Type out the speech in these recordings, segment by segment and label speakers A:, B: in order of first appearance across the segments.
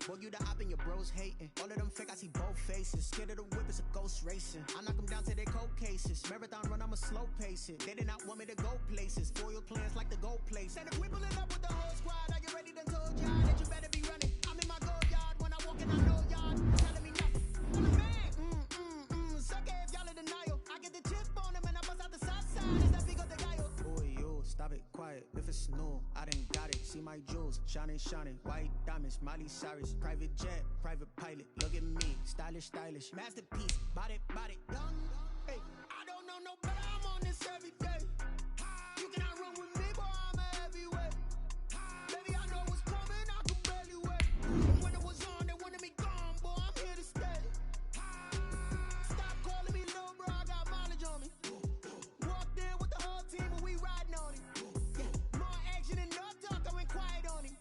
A: Boy, you the op and your bros hating. All of them fake, I see both faces. Scared of the whip, it's a ghost racing. I knock them down to their cold cases. Marathon run, I'ma slow pace it. They did not want me to go places. Foil plans like the gold place. And if we pulling up with the whole squad, are you ready to told y'all that you better be running? I'm in my go yard when I walk in, I know y'all telling me nothing. I'm the man. Suck it if y'all in denial. I get the chip on them and I bust out the south side. It's that big of the guy. Boy, yo, stop it, quiet. If it's new, I done got it. See my jewels, shining, shining. White diamonds, Miley Cyrus. Private jet, private pilot. Look at me, stylish, stylish. Masterpiece, body, young. Hey, I don't know no better. I'm on this every day. You cannot run with me, boy. I'm a heavyweight. Baby, I know what's coming. I can barely wait. And when it was on, they wanted me gone, boy. I'm here to stay. Stop calling me little bro. I got mileage on me. Walked in with the whole team, and we riding on him. Yeah, more action and no talk. I went quiet on him.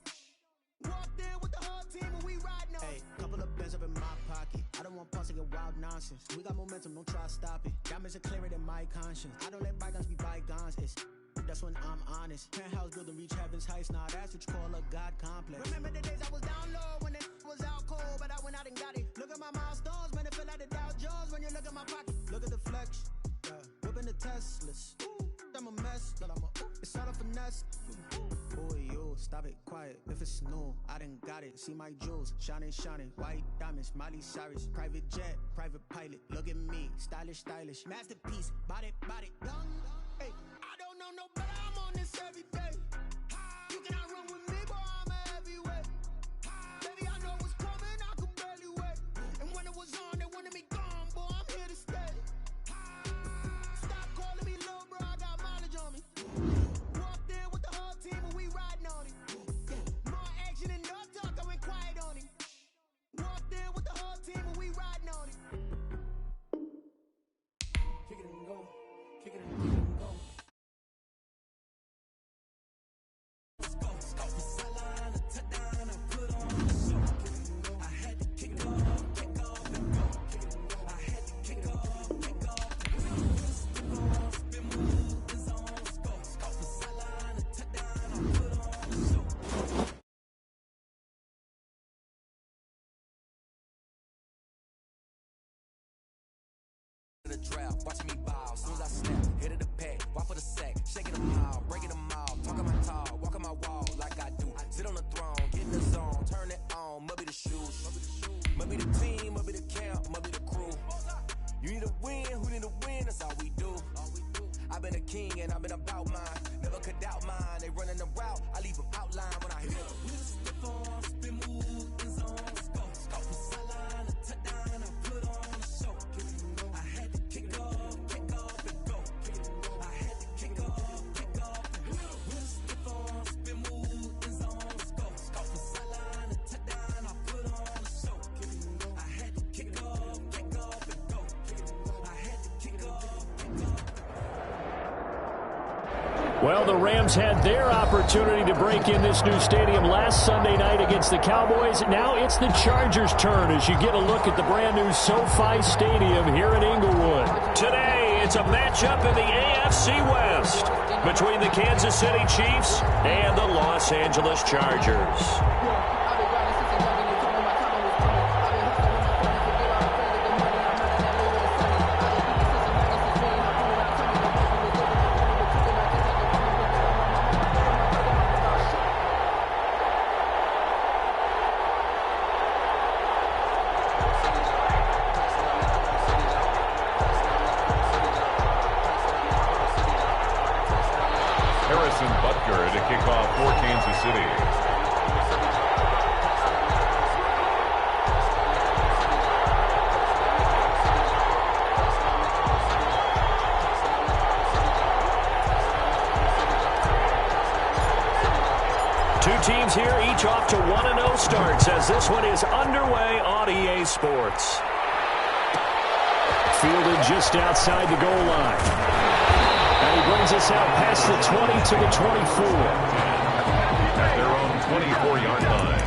A: Walked in with the whole team, and we riding on him. Hey, couple of bands up in my pocket. I don't want parts of your wild nonsense. We got momentum, don't try to stop it. Diamonds are clearer than my conscience. I don't let bygones be bygones. That's when I'm honest. Penthouse building, reach heaven's heights. Now that's what you call a God complex. Remember the days I was down low when it was out cold, but I went out and got it. Look at my milestones, man, it feel like the Dow Jones when you look at my pocket. Look at the flex, yeah. Whipping the Teslas. Ooh, I'm a mess, but it's all a finesse. Boy, yo, stop it, quiet. If it's new, I done got it. See my jewels, shining, shining. White diamonds, Miley Cyrus. Private jet, private pilot. Look at me, stylish, stylish. Masterpiece, body, young. Hey, I don't know no better. I'm on this every day. You cannot run with me, boy. I'm a heavyweight. Baby, I know what's coming. I can barely wait. And when it was on, they wanted me gone, boy. I'm here to stay. Stop calling me little bro. I got mileage on me. Walked in with the whole team, and we riding on him. Yeah, more action and no talk. I went quiet on him. Walked in with the whole team, and we riding on him. Kick it and go. Kick it and go.
B: The drought, watching me bow. As soon as I snap, hit of the pack, walk for the sack, shaking them out, breaking them out, talking my talk, walking my wall like I do. Sit on the throne, get in the zone, turn it on, must be the shoes, must be the team, must be the camp, must be the crew. You need a win, who need a win? That's all we do. I've been a king and I've been about mine, never could doubt mine. They running the route, I leave them outline when I hit them. We just step on, spin move, in zone, scope from sideline to touchdown, I put on the show. Kick off and go. I had to kick off and go. With a stiff on, spin move, in zone, scope from sideline to touchdown, I put on the show. I had to kick off and go. I had to kick off and go.
C: Well, the Rams had their opportunity to break in this new stadium last Sunday night against the Cowboys. Now it's the Chargers' turn as you get a look at the brand-new SoFi Stadium here in Inglewood. Today, it's a matchup in the AFC West between the Kansas City Chiefs and the Los Angeles Chargers.
D: To kick off for Kansas City.
C: Two teams here, each off to 1-0 starts as this one is underway on EA Sports. Fielded just outside the goal line. And he brings us out past the 20 to the 24.
D: At their own 24-yard line.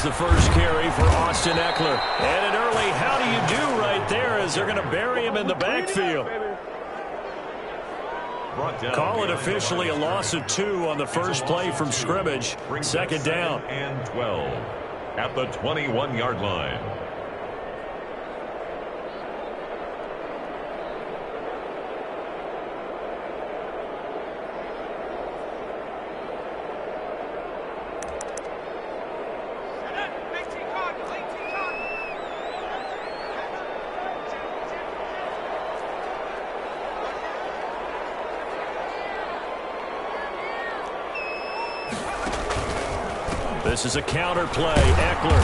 C: the first carry for Austin Eckler. And an early how do you do right there as they're going to bury him in the backfield. Call it officially a loss of 2 on the first play from scrimmage. Second down.
D: And 12 at the 21-yard line.
C: This is a counter play. Eckler.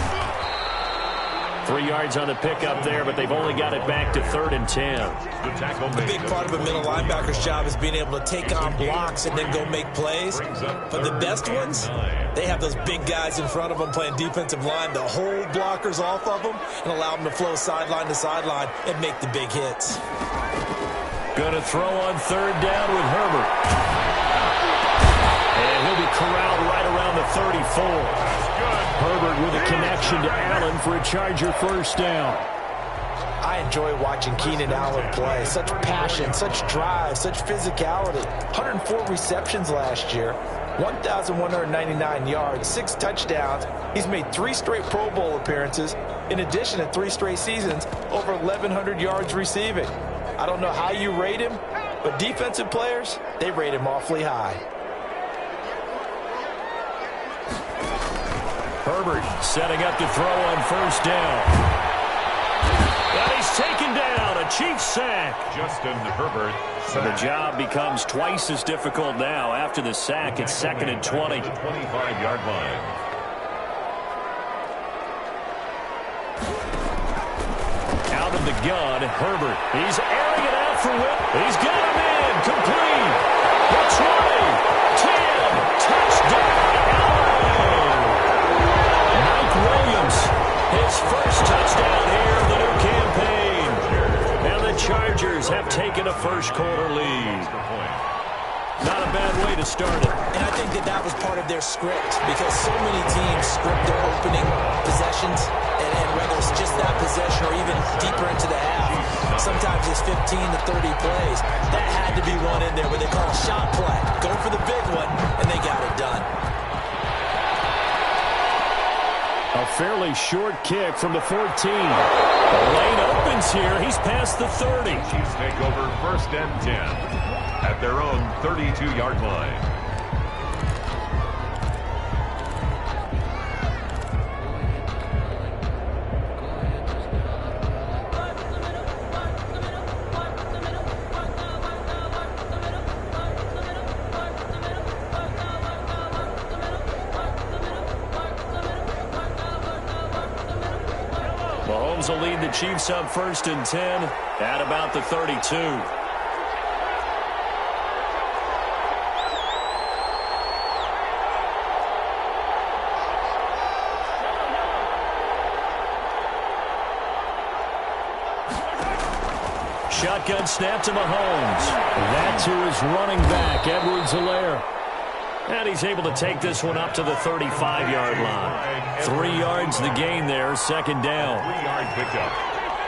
C: 3 yards on the pickup there, but they've only got it back to 3rd and 10.
E: A big part of a middle linebacker's job is being able to take on blocks and then go make plays. But the best ones, they have those big guys in front of them playing defensive line to hold blockers off of them and allow them to flow sideline to sideline and make the big hits.
C: Going to throw on 3rd down with Herbert. And he'll be corralled right around the 34. Herbert with a connection to Allen for a Charger first down.
E: I enjoy watching Keenan Allen play. Such passion, such drive, such physicality. 104 receptions last year, 1,199 yards, 6 touchdowns. He's made 3 straight Pro Bowl appearances, in addition to 3 straight seasons, over 1,100 yards receiving. I don't know how you rate him, but defensive players, they rate him awfully high.
C: Herbert setting up to throw on first down. And he's taken down. A Chiefs sack.
D: Justin Herbert.
C: So the job becomes twice as difficult now. After the sack, it's 2nd and 20.
D: The 25-yard line.
C: Out of the gun, Herbert. He's airing it out for Whip. He's got him in. Complete. The 20. 10. Touchdown. Williams, his first touchdown here of the new campaign. And the Chargers have taken a first-quarter lead. Not a bad way to start it.
E: And I think that was part of their script because so many teams script their opening possessions, and whether it's just that possession or even deeper into the half, sometimes it's 15 to 30 plays. That had to be one in there where they call a shot play. Go for the big one, and they got it done.
C: A fairly short kick from the 14. The lane opens here. He's past the 30.
D: Chiefs take over 1st and 10 at their own 32-yard line.
C: Mahomes will lead the Chiefs up 1st and 10 at about the 32. Shotgun snap to Mahomes. That to his running back, Edwards-Helaire. And he's able to take this one up to the 35-yard line. 3 yards the gain there, 2nd down.
D: 3-yard pickup.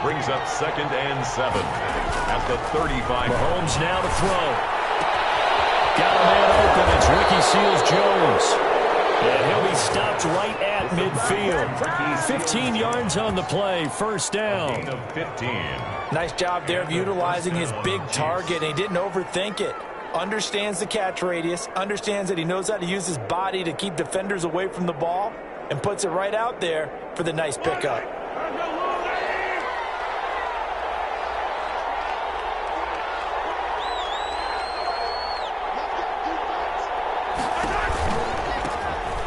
D: Brings up 2nd and 7 at the 35.
C: Mahomes now to throw. Got a man open. It's Ricky Seals-Jones. And he'll be stopped right at midfield. 15 yards on the play, first down.
D: 15.
E: Nice job there of utilizing his big target, and he didn't overthink it. Understands the catch radius, understands that he knows how to use his body to keep defenders away from the ball, and puts it right out there for the nice pickup.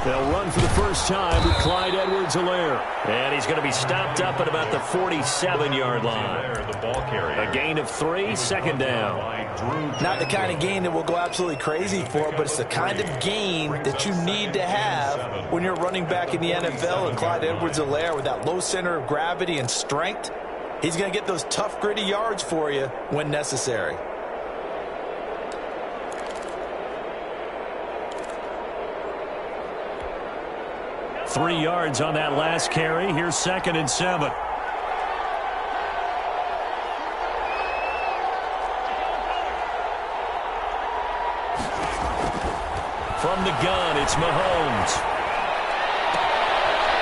C: They'll run for the first time with Clyde Edwards-Helaire. And he's going to be stopped up at about the 47-yard line.
D: The ball carrier.
C: A gain of 3, 2nd down.
E: Not the kind of gain that we'll go absolutely crazy for, but it's the kind of gain that you need to have when you're running back in the NFL. And Clyde Edwards-Helaire, with that low center of gravity and strength, he's going to get those tough, gritty yards for you when necessary.
C: 3 yards on that last carry. Here's 2nd and 7. From the gun, it's Mahomes.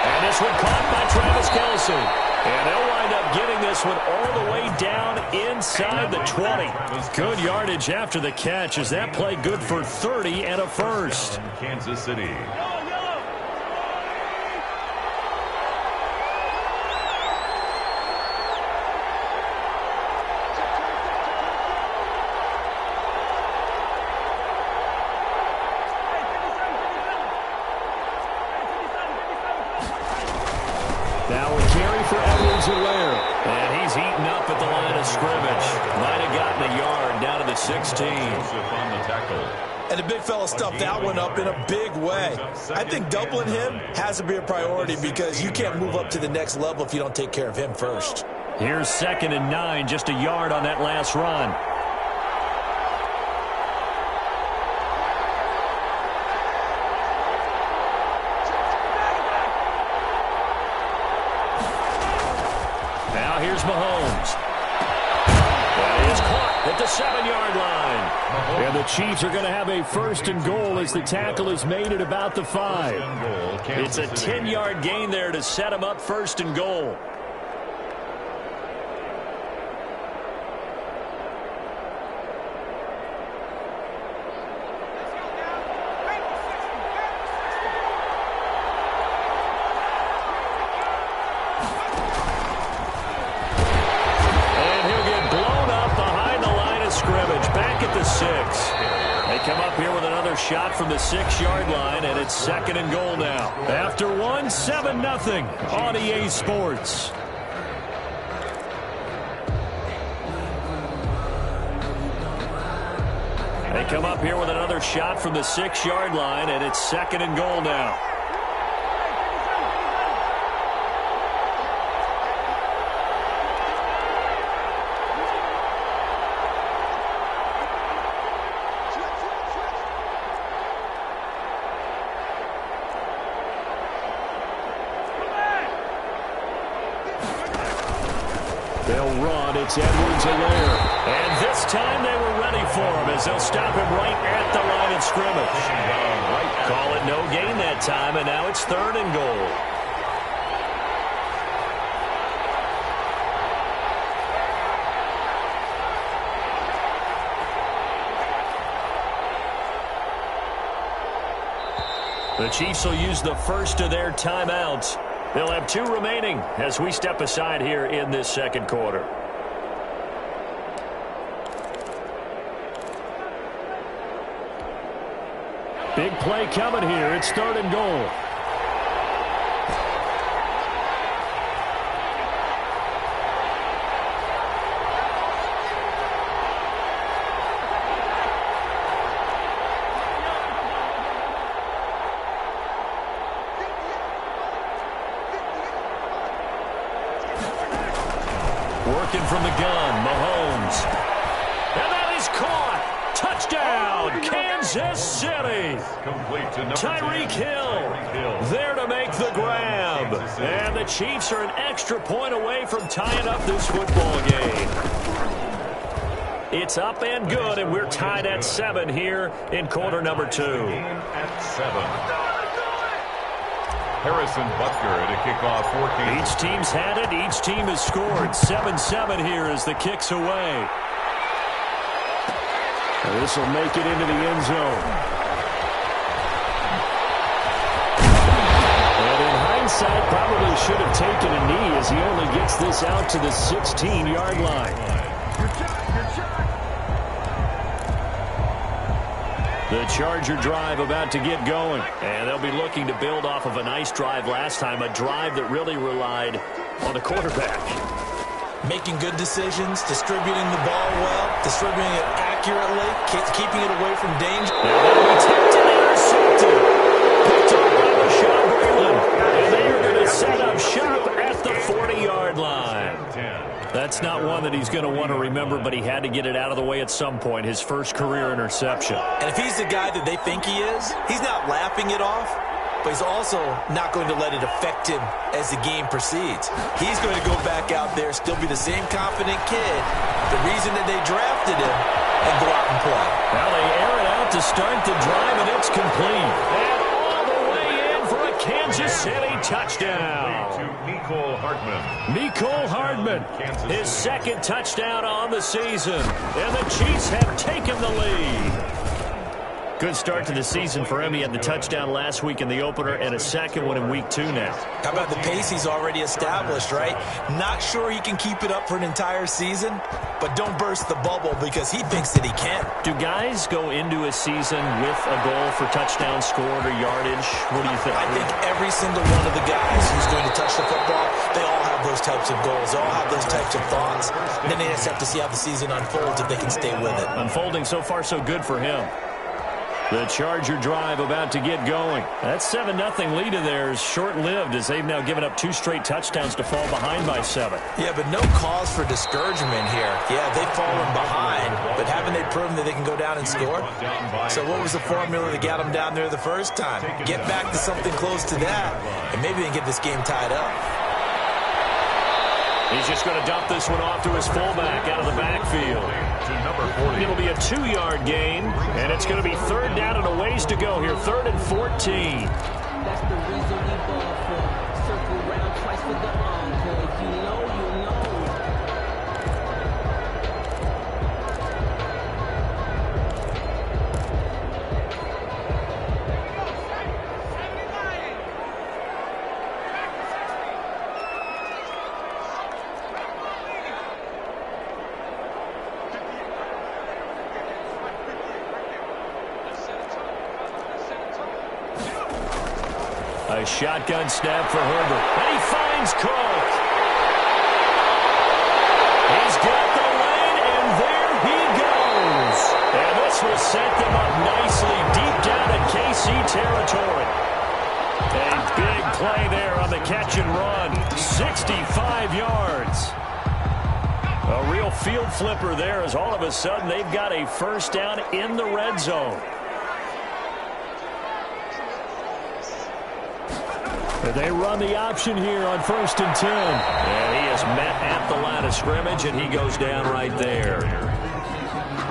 C: And this one caught by Travis Kelce. And they'll wind up getting this one all the way down inside the 20. Good yardage after the catch. Is that play good for 30 and a first?
D: Kansas City.
C: Now a carry for Edwards-Helaire. And he's eaten up at the line of scrimmage. Might have gotten a yard down to the 16.
D: On the tackle.
E: And the big fella stuffed that one up in a big way. I think doubling him has to be a priority because you can't move up to the next level if you don't take care of him first.
C: Here's 2nd and 9, just a yard on that last run. Now here's Mahomes. That is caught at the 7-yard line. And the Chiefs are going to have a 1st and goal as the tackle is made at about the 5. It's a 10-yard gain there to set them up 1st and goal. They come up here with another shot from the 6-yard line, and it's 2nd and goal now. After one, 7-0 on EA Sports. They come up here with another shot from the 6-yard line, and it's 2nd and goal now. They'll run. It's Edwards-Helaire. And this time they were ready for him as they'll stop him right at the line of scrimmage. Call it no gain that time, and now it's 3rd and goal. The Chiefs will use the first of their timeouts. They'll have 2 remaining as we step aside here in this 2nd quarter. Big play coming here. It's 3rd and goal. Working from the gun, Mahomes. And that is caught. Touchdown, Kansas City. Tyreek Hill there to make the grab. And the Chiefs are an extra point away from tying up this football game. It's up and good, and we're tied at 7 here in quarter number 2.
D: At 7. Harrison Butker to kick off 14.
C: Each team's had it. Each team has scored. 7-7 here as the kick's away. And this will make it into the end zone. And in hindsight, probably should have taken a knee as he only gets this out to the 16-yard line. The Charger drive about to get going. And they'll be looking to build off of a nice drive last time, a drive that really relied on the quarterback.
E: Making good decisions, distributing the ball well, distributing it accurately, keeping it away from danger.
C: And that'll be tipped and intercepted. Picked up by Rashawn Breeland. And they are going to set up shop at the 40-yard line. That's not one that he's going to want to remember, but he had to get it out of the way at some point, his first career interception.
E: And if he's the guy that they think he is, he's not laughing it off. but he's also not going to let it affect him as the game proceeds. He's going to go back out there, still be the same confident kid, the reason that they drafted him, and go out and play.
C: Well, they air it out to start the drive, and it's complete. And all the way in for a Kansas City touchdown.
D: Mecole Hardman.
C: Mecole Hardman, his second touchdown on the season. And the Chiefs have taken the lead. Good start to the season for him. He had the touchdown last week in the opener and a second one in week 2 now.
E: How about the pace he's already established, right? Not sure he can keep it up for an entire season, but don't burst the bubble because he thinks that he can.
C: Do guys go into a season with a goal for touchdown scored or yardage? What do you think?
E: I think every single one of the guys who's going to touch the football, they all have those types of goals. They all have those types of thoughts. And then they just have to see how the season unfolds if they can stay with it.
C: Unfolding so far so good for him. The Charger drive about to get going. That 7-0 lead of theirs short-lived as they've now given up 2 straight touchdowns to fall behind by 7.
E: Yeah, but no cause for discouragement here. Yeah, they've fallen behind, but haven't they proven that they can go down and score? So what was the formula that got them down there the first time? Get back to something close to that, and maybe they can get this game tied up.
C: He's just going to dump this one off to his fullback out of the backfield. It'll be a 2-yard gain, and it's going to be 3rd down and a ways to go here. 3rd and 14.
F: That's the reason we ball for. Circle round twice for the encore. If you know, you know.
C: A shotgun snap for Herbert. And he finds Cook. He's got the lane, and there he goes. And this will set them up nicely deep down in KC territory. A big play there on the catch and run. 65 yards. A real field flipper there as all of a sudden they've got a first down in the red zone. They run the option here on 1st and 10. And he is met at the line of scrimmage, and he goes down right there.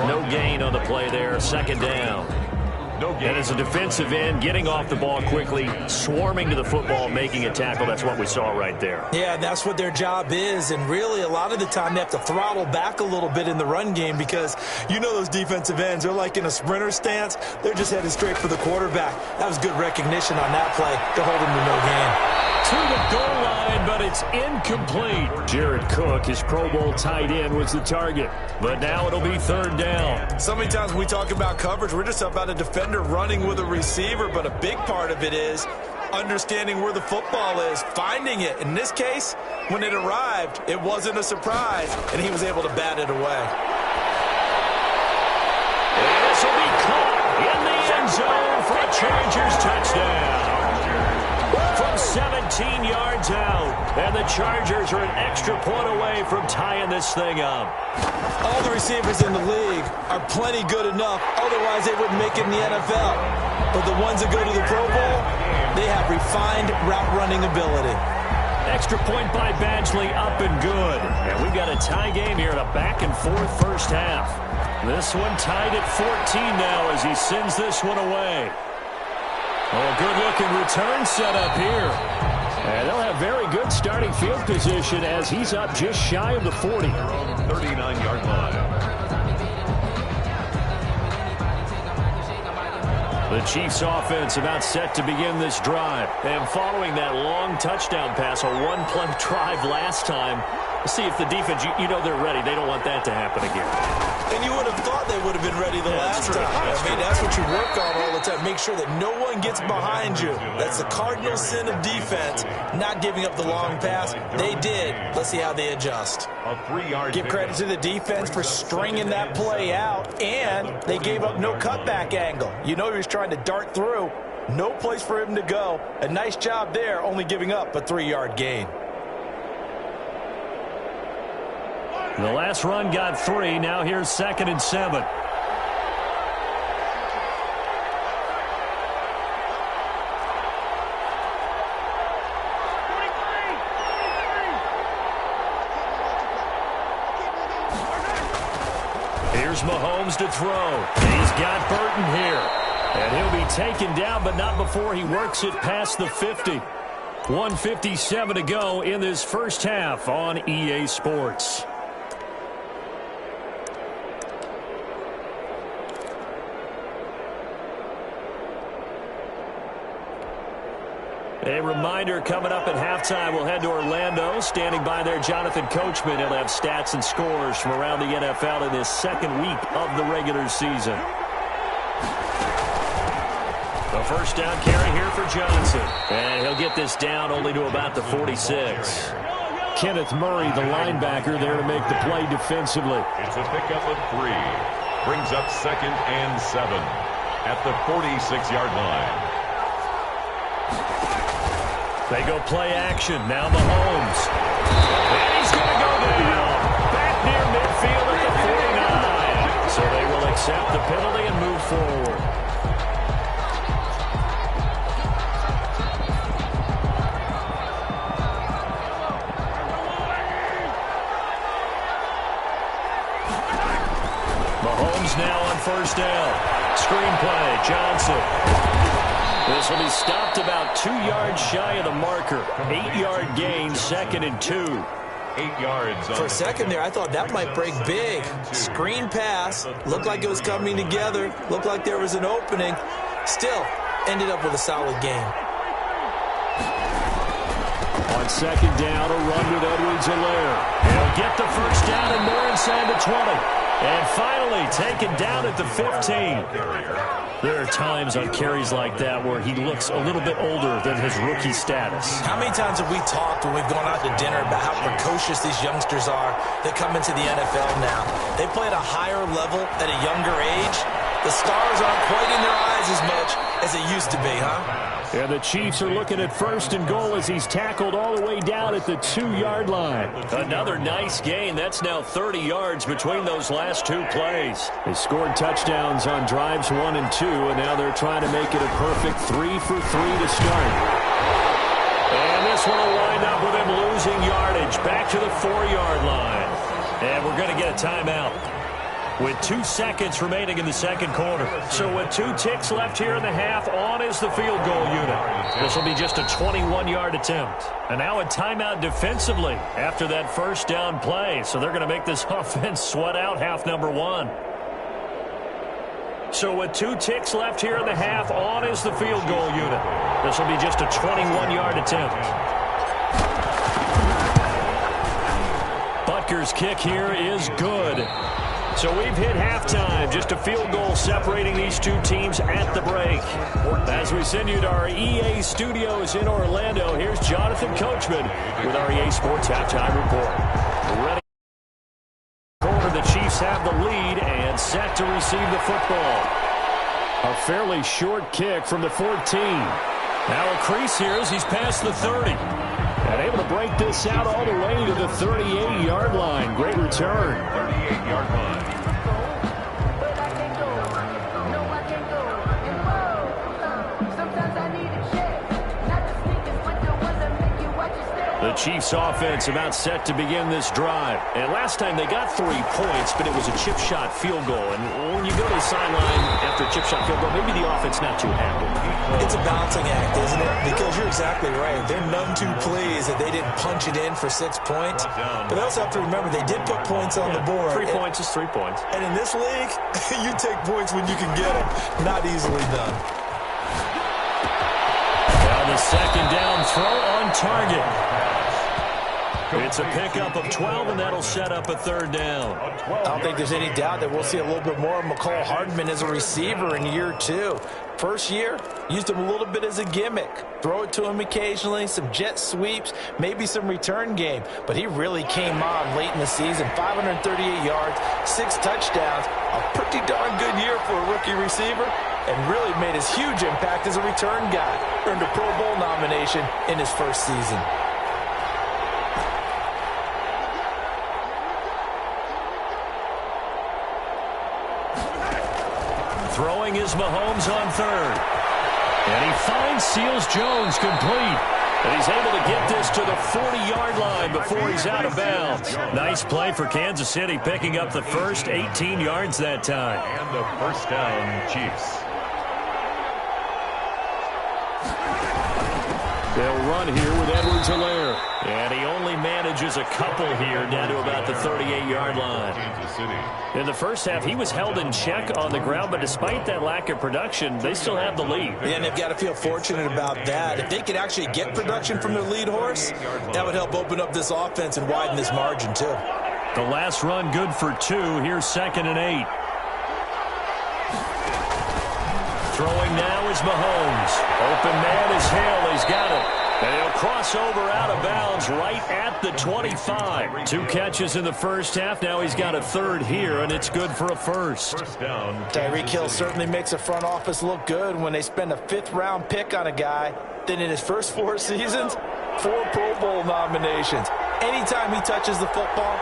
C: No gain on the play there. 2nd down. And as a defensive end, getting off the ball quickly, swarming to the football, making a tackle, that's what we saw right there.
E: Yeah, that's what their job is, and really a lot of the time they have to throttle back a little bit in the run game because you know those defensive ends, they're like in a sprinter stance. They're just headed straight for the quarterback. That was good recognition on that play to hold him to no gain.
C: To the goal line, but it's incomplete. Jared Cook, his Pro Bowl tight end, was the target. But now it'll be 3rd down.
E: So many times when we talk about coverage, we're just about a defender running with a receiver, but a big part of it is understanding where the football is, finding it. In this case, when it arrived, it wasn't a surprise, and he was able to bat it away.
C: And this will be caught in the end zone for a Chargers touchdown. From 17 yards out, and the Chargers are an extra point away from tying this thing up.
E: All the receivers in the league are plenty good enough, otherwise they wouldn't make it in the NFL. But the ones that go to the Pro Bowl, they have refined route running ability.
C: Extra point by Badgley, up and good. And we've got a tie game here in a back-and-forth first half. This one tied at 14 now as he sends this one away. Oh, good-looking return set up here. And they'll have very good starting field position as he's up just shy of the 40.
D: 39-yard line.
C: The Chiefs offense about set to begin this drive. And following that long touchdown pass, a one-play drive last time, let's see if the defense, you know they're ready. They don't want that to happen again.
E: And you would have thought they would have been ready the last time. That's what you work on all the time. Make sure that no one gets behind you. That's the cardinal sin of defense, not giving up the long pass. They did. Let's see how they adjust.
D: A 3-yard
E: Give credit to the defense for stringing that play out, and they gave up no cutback angle. You know he was trying to dart through. No place for him to go. A nice job there, only giving up a 3-yard gain.
C: The last run got 3. Now here's 2nd and 7. Here's Mahomes to throw. He's got Burton here. And he'll be taken down, but not before he works it past the 50. 1:57 to go in this first half on EA Sports. A reminder, coming up at halftime, we'll head to Orlando. Standing by there, Jonathan Coachman. He'll have stats and scores from around the NFL in this second week of the regular season. The first down carry here for Johnson. And he'll get this down only to about the 46. Kenneth Murray, the linebacker, there to make the play defensively.
D: It's a pickup of 3. Brings up 2nd and 7 at the 46-yard line.
C: They go play action. Now Mahomes. And he's going to go down. Back near midfield at the 49. So they will accept the penalty and move forward. Mahomes now on first down. Screen play. Johnson. This will be stopped about 2 yards shy of the marker. 8-yard gain, 2nd and 2.
D: 8 yards.
E: For a second there, I thought that might break big. Screen pass. Looked like it was coming together. Looked like there was an opening. Still, ended up with a solid game.
C: On second down, a run with Edwards-Helaire. He'll get the first down and more inside the 20. And finally taken down at the 15. There are times on carries like that where he looks a little bit older than his rookie status.
E: How many times have we talked when we've gone out to dinner about how precocious these youngsters are that come into the NFL now? They play at a higher level at a younger age. The stars aren't quite in their eyes as much as it used to be, huh?
C: And the Chiefs are looking at first and goal as he's tackled all the way down at the 2-yard line. Another nice gain. That's now 30 yards between those last 2 plays. They scored touchdowns on drives 1 and 2, and now they're trying to make it a perfect 3 for 3 to start. And this one will wind up with him losing yardage back to the 4-yard line. And we're going to get a timeout with 2 seconds remaining in the second quarter. So with 2 ticks left here in the half, on is the field goal unit. This will be just a 21-yard attempt. And now a timeout defensively after that first down play. So they're going to make this offense sweat out half number 1. So with 2 ticks left here in the half, on is the field goal unit. This will be just a 21-yard attempt. Butker's kick here is good. So we've hit halftime. Just a field goal separating these 2 teams at the break. As we send you to our EA studios in Orlando, here's Jonathan Coachman with our EA Sports Halftime Report. Ready. The Chiefs have the lead and set to receive the football. A fairly short kick from the 14. Now a crease here as he's past the 30. And able to break this out all the way to the 38-yard line. Great return.
D: 38-yard line.
C: The Chiefs offense about set to begin this drive. And last time they got 3 points, but it was a chip shot field goal. And when you go to the sideline after a chip shot field goal, maybe the offense not too happy.
E: It's a balancing act, isn't it? Because you're exactly right. They're none too pleased that they didn't punch it in for 6 points. But they also have to remember they did put points on the board.
C: 3 points is 3 points.
E: And in this league, you take points when you can get them. Not easily done.
C: Now the second down throw on target. It's a pickup of 12, and that'll set up a 3rd down.
E: I don't think there's any doubt that we'll see a little bit more of McCall Hardman as a receiver in year 2. First year, used him a little bit as a gimmick. Throw it to him occasionally, some jet sweeps, maybe some return game. But he really came on late in the season. 538 yards, 6 touchdowns. A pretty darn good year for a rookie receiver. And really made his huge impact as a return guy. Earned a Pro Bowl nomination in his first season.
C: Throwing is Mahomes on 3rd. And he finds Seals Jones complete. And he's able to get this to the 40-yard line before he's out of bounds. Nice play for Kansas City, picking up the first 18 yards that time.
D: And the first down, Chiefs.
C: They'll run here with Edwards-Helaire. And he only manages a couple here down to about the 38-yard line. In the first half, he was held in check on the ground, but despite that lack of production, they still have the lead.
E: Yeah, and they've got to feel fortunate about that. If they could actually get production from their lead horse, that would help open up this offense and widen this margin, too.
C: The last run good for 2. Here's 2nd and 8. Throwing now is Mahomes. Open man is Hill. He's got it. And he'll cross over out of bounds right at the 25. 2 catches in the first half. Now he's got a third here, and it's good for a first.
D: First down.
E: Tyreek Hill certainly makes the front office look good when they spend a 5th-round pick on a guy. Then in his first 4 seasons, 4 Pro Bowl nominations. Anytime he touches the football,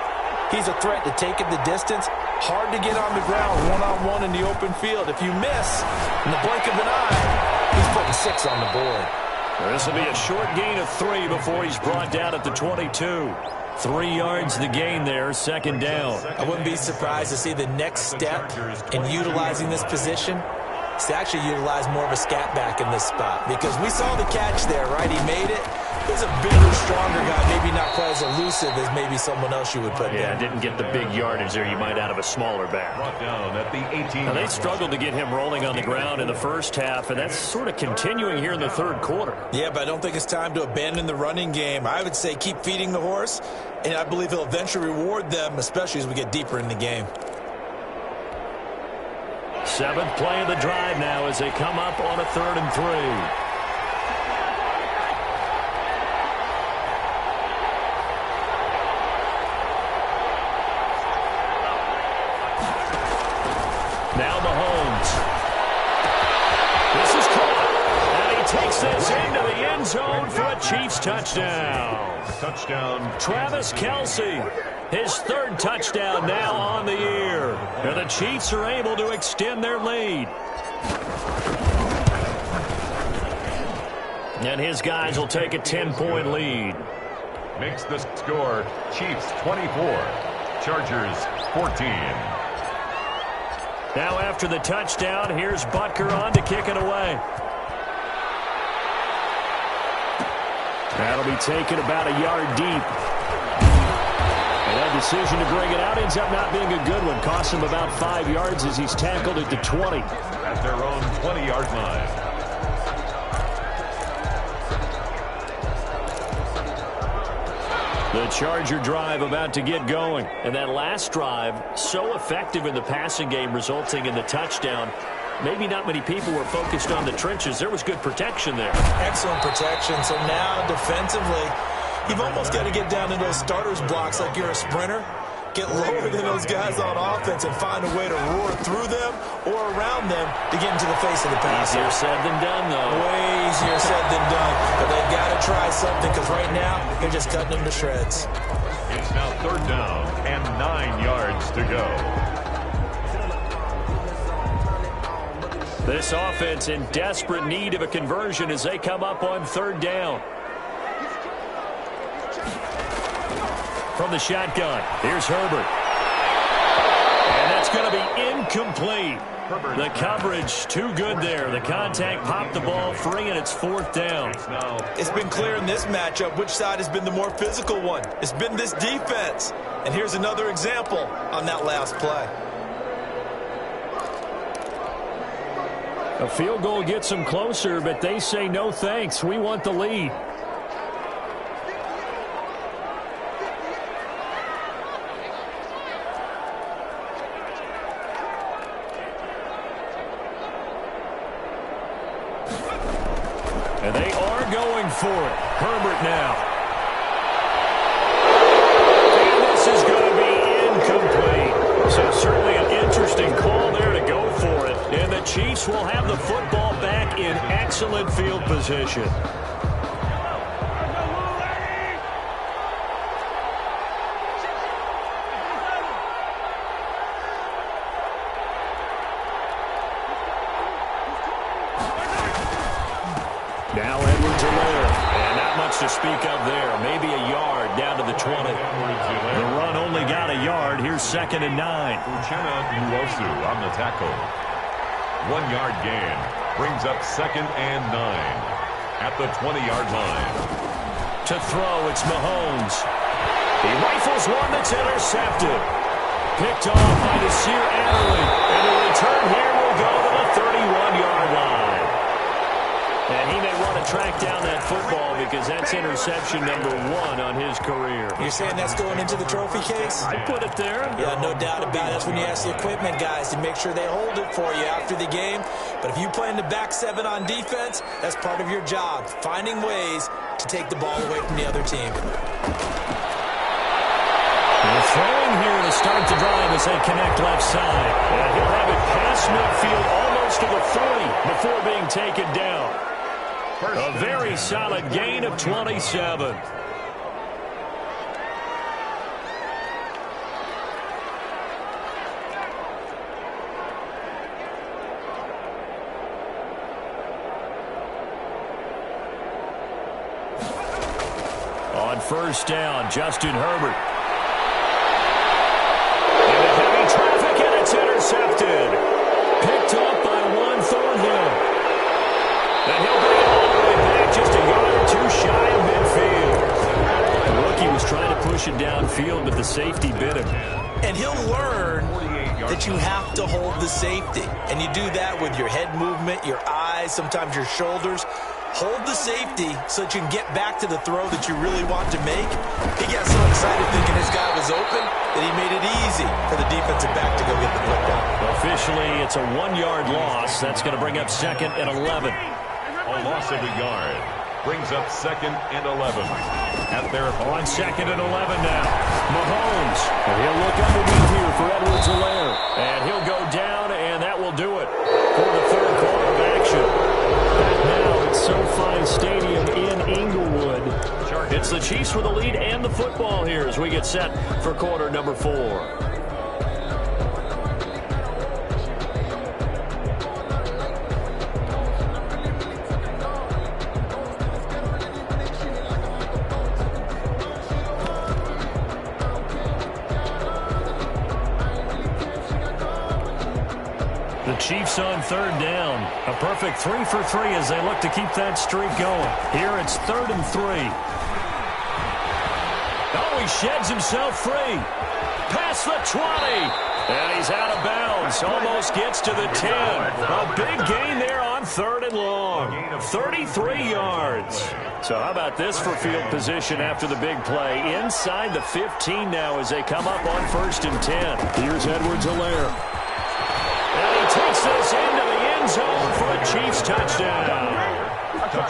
E: he's a threat to take it the distance. Hard to get on the ground one-on-one in the open field. If you miss, in the blink of an eye, he's putting 6 on the board.
C: This will be a short gain of 3 before he's brought down at the 22. 3 yards the gain there, 2nd down.
E: I wouldn't be surprised to see the next step in utilizing this position is to actually utilize more of a scat back in this spot. Because we saw the catch there, right? He made it. He's a bigger, stronger guy, maybe not quite as elusive as maybe someone else you would put
C: Yeah,
E: there.
C: didn't get the big yardage there you might out of a smaller back.
D: Brought down at the 18.
C: Now, they struggled to get him rolling on the ground in the first half, and that's sort of continuing here in the third quarter.
E: Yeah, but I don't think it's time to abandon the running game. I would say keep feeding the horse, and I believe he'll eventually reward them, especially as we get deeper in the game.
C: 7th play of the drive now as they come up on a 3rd and 3. Now Mahomes. This is caught. And he takes this into the end zone for a Chiefs touchdown.
D: Touchdown.
C: Travis Kelce, his 3rd touchdown now on the year. And the Chiefs are able to extend their lead. And his guys will take a 10-point lead.
D: Makes the score Chiefs 24, Chargers 14.
C: Now after the touchdown, here's Butker on to kick it away. That'll be taken about a yard deep. And that decision to bring it out ends up not being a good one. Costs him about 5 yards as he's tackled at the 20.
D: At their own 20-yard line.
C: The Charger drive about to get going. And that last drive, so effective in the passing game, resulting in the touchdown. Maybe not many people were focused on the trenches. There was good protection there.
E: Excellent protection. So now, defensively, you've almost got to get down in those starters blocks like you're a sprinter. Get lower than those guys on offense and find a way to roar through them or around them to get into the face of the pass.
C: Easier said than done, though.
E: Way easier said than done. But they've got to try something because right now they're just cutting them to shreds.
D: It's now 3rd down and 9 yards to go.
C: This offense in desperate need of a conversion as they come up on 3rd down. From the shotgun, here's Herbert. And that's going to be incomplete. The coverage too good there. The contact popped the ball free, and it's 4th down.
E: It's been clear in this matchup which side has been the more physical one. It's been this defense. And here's another example on that last play.
C: A field goal gets them closer, but they say no thanks. We want the lead. And they are going for it. Herbert now. And this is going to be incomplete. So certainly an interesting call there to go for it. And the Chiefs will have the football back in excellent field position. Now Edwards-Helaire. And not much to speak of there. Maybe a yard down to the 20. The run only got a yard. Here's 2nd and 9.
D: Uchenna Nwosu on the tackle. 1 yard gain. Brings up 2nd and 9 at the 20-yard line.
C: To throw, it's Mahomes. He rifles one that's intercepted. Picked off by Nasir Adderley. And the return here will go to the 31-yard line. And he may want to track down that football because that's interception number 1 on his career.
E: You're saying that's going into the trophy case?
C: I put it there.
E: Yeah, no doubt about it. That's when you ask the equipment guys to make sure they hold it for you after the game. But if you play in the back 7 on defense, that's part of your job, finding ways to take the ball away from the other team.
C: They're throwing here to start the drive as they connect left side. And he'll have it past midfield almost to the 40 before being taken down. A very solid gain of 27. On first down, Justin Herbert. Into heavy traffic, and it's intercepted. Picked off by one Thornhill. And he'll bring it all the way back, just a yard or 2 shy of midfield. The rookie was trying to push it downfield, but the safety bit him.
E: And he'll learn that you have to hold the safety. And you do that with your head movement, your eyes, sometimes your shoulders. Hold the safety so that you can get back to the throw that you really want to make. He got so excited thinking his guy was open that he made it easy for the defensive back to go get the football.
C: Officially, it's a 1-yard loss. That's going to bring up 2nd and 11.
D: A loss of a yard brings up 2nd and 11 at their
C: on 2nd and 11 now. Mahomes, and he'll look underneath here for Edwards-Helaire, and he'll go down, and that will do it for the 3rd quarter of action. And now it's SoFi Stadium in Inglewood. It's the Chiefs with the lead and the football here as we get set for quarter number 4. Chiefs on 3rd down. A perfect 3 for 3 as they look to keep that streak going. Here it's 3rd and 3. Oh, he sheds himself free. Past the 20. And he's out of bounds. Almost gets to the 10. A big gain there on 3rd and long. 33 yards. So how about this for field position after the big play? Inside the 15 now as they come up on 1st and 10. Here's Edwards-Helaire. And he takes this into the end zone for a Chiefs touchdown.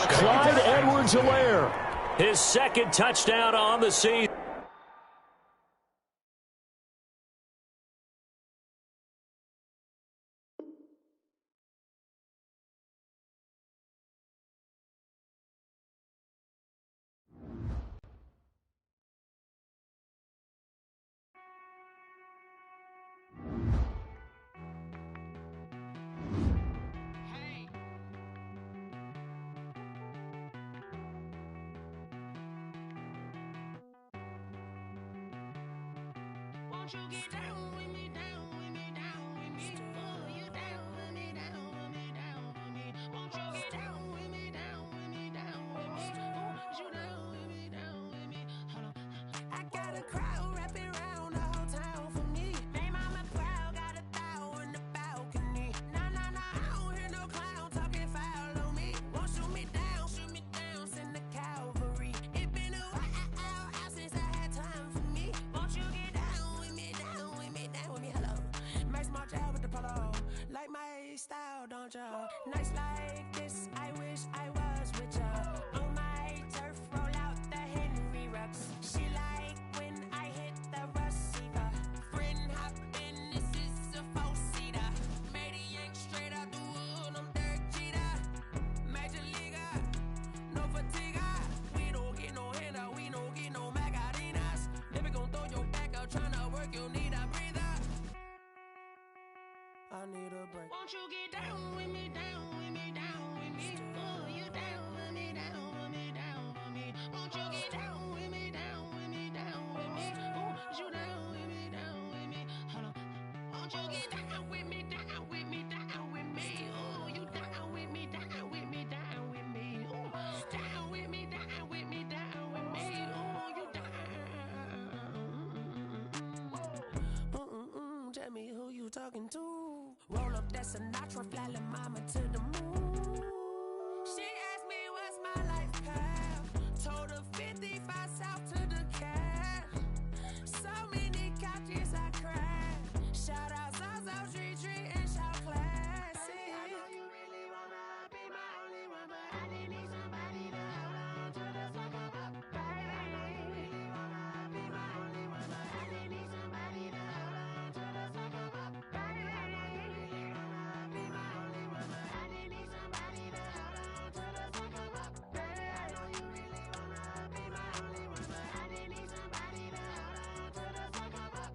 C: Clyde Edwards-Helaire, his 2nd touchdown on the season.
G: Won't you get down with me, down with me, down with me? Oh, you down with me, down with me, down with me. Won't you get down with me, down with me, down with me? Oh, you down with me, down with me? Hold on. I got a crowd wrapping around the whole town for me. Name on my crowd, got a thou in the balcony. Nah, nah, nah, I don't hear no clown talking foul on me. Won't shoot me down, send the cavalry. It been a while since I had time for me. Won't you get down with me, down with me, down with me? Hello. Max March out with the polo. Like my style, don't ya? Nights like this, I wish I was with ya. On my turf, roll out the Henry Rux. She like when I hit the receiver. Friend hop in, this is a 4-seater. Made a yank straight out the wood, I'm Derek Jeter. Major leaguer, no fatigue. We don't get no handout, we don't get no Magarinas. Never gon' throw your back out, tryna work, you need a breather. I need a break. Won't you get down with me, down with me, down with me? Oh, you down with me, down with me, down with me? Won't talking to. Roll up that Sinatra, fly la mama to the moon. She asked me what's my life path. Told her 55 south to the cat. So many couches I cried. Shout out Zazo, Tree, and shout classic. I know you really wanna be my only one, but I didn't need somebody to hold on to the fuck up. Baby, I know you really wanna be my only one, but I didn't need somebody to hold on to the fuck up. Baby, I know you really wanna be my only one, but I didn't need somebody to hold on to the fuck up. Baby, I know you really wanna be my only one, but I didn't need somebody to hold on to the fuck up.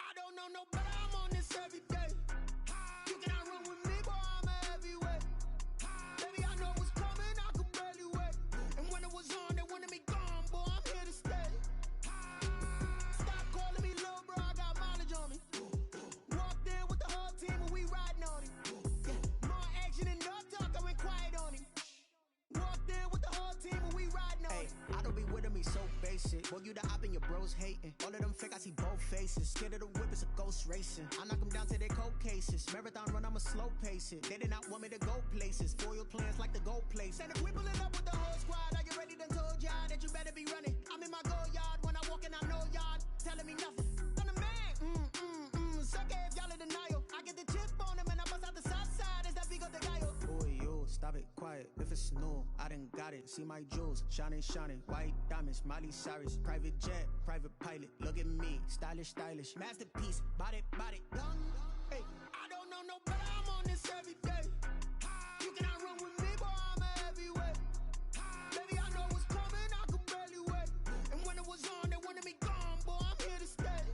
G: I don't know no better, I'm on this every day. You cannot run with me, boy, I'm a heavyweight. Baby, I know what's coming, I could barely wait. And when it was on, they wanted me gone, boy, I'm here to stay. Stop calling me little bro, I got mileage on me. Walked in with the whole team and we riding on him. More action and no talk, I went quiet on him. Walked in with the whole team and we riding on him. I don't be with me so basic. Boy, you the op and your bros hating. All of them fake, I see both faces. Scared of the whip, it's a ghost racing. I knock them down to their cold cases. Marathon run, I'ma slow pace it. They did not want me to go places. Foil plans like the go place. And if we pulling up with the whole squad, are you ready? Done told y'all that you better be running. I'm in my go yard when I walk in, I know y'all telling me nothing. I'm the man. Suck it if y'all in denial. I get the chip on them and I bust out the south side. Is that big of the guy? Boy, yo, stop it, quiet. If it's new, I done got it. See my jewels, shining, shining. White diamonds, Miley Cyrus. Private jet, private pilot. Look at me, stylish, stylish. Masterpiece, body, done. Hey, I don't know no better, I'm on this every day. You cannot run with me, boy, I'm a heavyweight. Baby, I know what's coming, I could barely wait. And when it was on, they wanted me gone, boy, I'm here to stay.